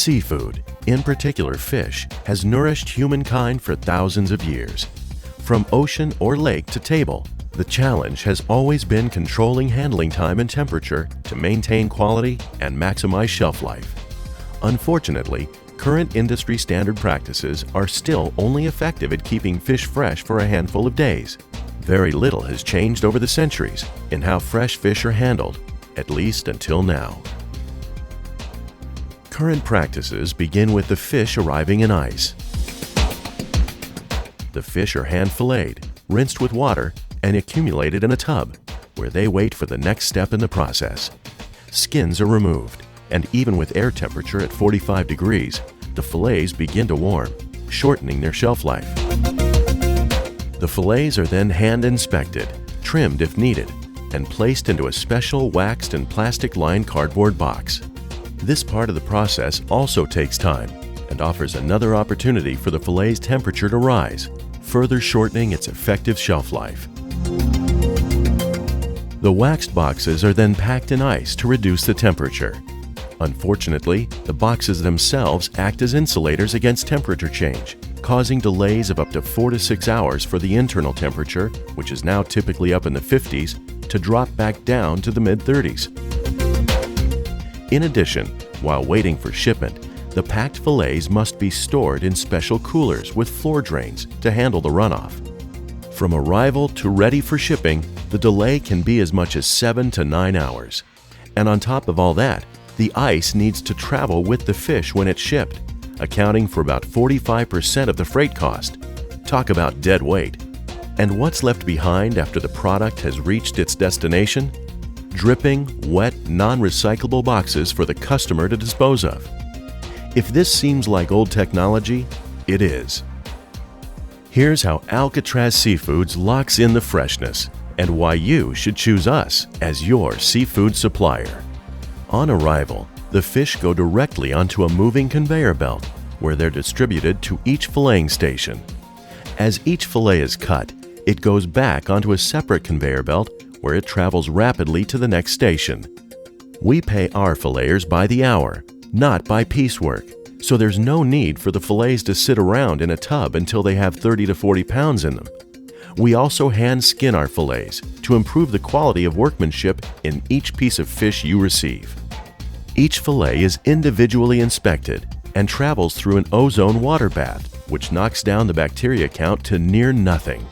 Seafood, in particular fish, has nourished humankind for thousands of years. From ocean or lake to table, the challenge has always been controlling handling time and temperature to maintain quality and maximize shelf life. Unfortunately, current industry standard practices are still only effective at keeping fish fresh for a handful of days. Very little has changed over the centuries in how fresh fish are handled, at least until now. Current practices begin with the fish arriving in ice. The fish are hand-filleted, rinsed with water, and accumulated in a tub, where they wait for the next step in the process. Skins are removed, and even with air temperature at 45 degrees, the fillets begin to warm, shortening their shelf life. The fillets are then hand-inspected, trimmed if needed, and placed into a special waxed and plastic-lined cardboard box. This part of the process also takes time and offers another opportunity for the fillet's temperature to rise, further shortening its effective shelf life. The waxed boxes are then packed in ice to reduce the temperature. Unfortunately, the boxes themselves act as insulators against temperature change, causing delays of up to 4 to 6 hours for the internal temperature, which is now typically up in the 50s, to drop back down to the mid-30s. In addition, while waiting for shipment, the packed fillets must be stored in special coolers with floor drains to handle the runoff. From arrival to ready for shipping, the delay can be as much as 7 to 9 hours. And on top of all that, the ice needs to travel with the fish when it's shipped, accounting for about 45% of the freight cost. Talk about dead weight. And what's left behind after the product has reached its destination? Dripping, wet, non-recyclable boxes for the customer to dispose of. If this seems like old technology, it is. Here's how Alcatraz Seafoods locks in the freshness and why you should choose us as your seafood supplier. On arrival, the fish go directly onto a moving conveyor belt where they're distributed to each filleting station. As each fillet is cut, it goes back onto a separate conveyor belt where it travels rapidly to the next station. We pay our filleters by the hour, not by piecework, so there's no need for the fillets to sit around in a tub until they have 30 to 40 pounds in them. We also hand skin our fillets to improve the quality of workmanship in each piece of fish you receive. Each fillet is individually inspected and travels through an ozone water bath, which knocks down the bacteria count to near nothing.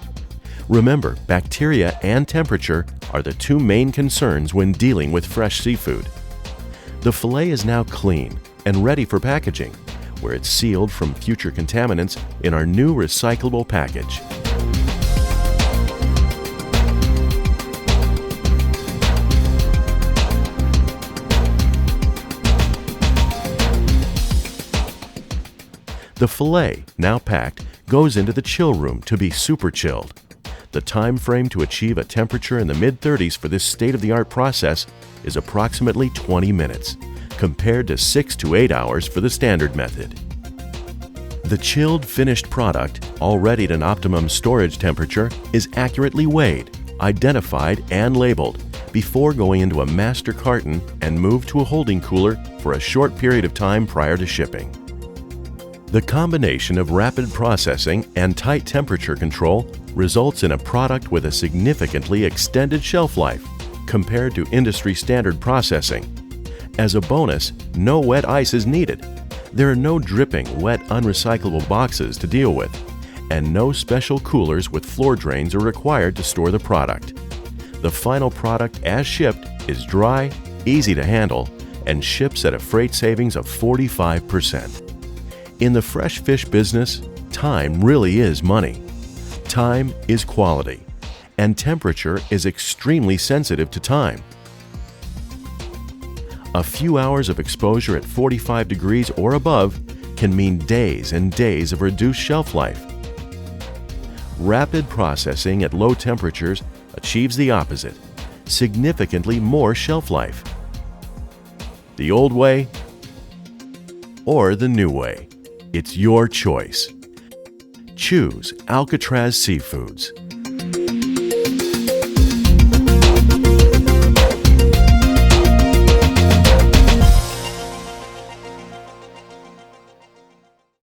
Remember, bacteria and temperature are the two main concerns when dealing with fresh seafood. The fillet is now clean and ready for packaging, where it's sealed from future contaminants in our new recyclable package. The fillet, now packed, goes into the chill room to be super chilled. The time frame to achieve a temperature in the mid-30s for this state-of-the-art process is approximately 20 minutes, compared to 6 to 8 hours for the standard method. The chilled finished product, already at an optimum storage temperature, is accurately weighed, identified, and labeled before going into a master carton and moved to a holding cooler for a short period of time prior to shipping. The combination of rapid processing and tight temperature control results in a product with a significantly extended shelf life compared to industry standard processing. As a bonus, no wet ice is needed. There are no dripping, wet, unrecyclable boxes to deal with, and no special coolers with floor drains are required to store the product. The final product as shipped is dry, easy to handle, and ships at a freight savings of 45%. In the fresh fish business, time really is money. Time is quality, and temperature is extremely sensitive to time. A few hours of exposure at 45 degrees or above can mean days and days of reduced shelf life. Rapid processing at low temperatures achieves the opposite, significantly more shelf life. The old way or the new way? It's your choice. Choose Alcatraz Seafoods.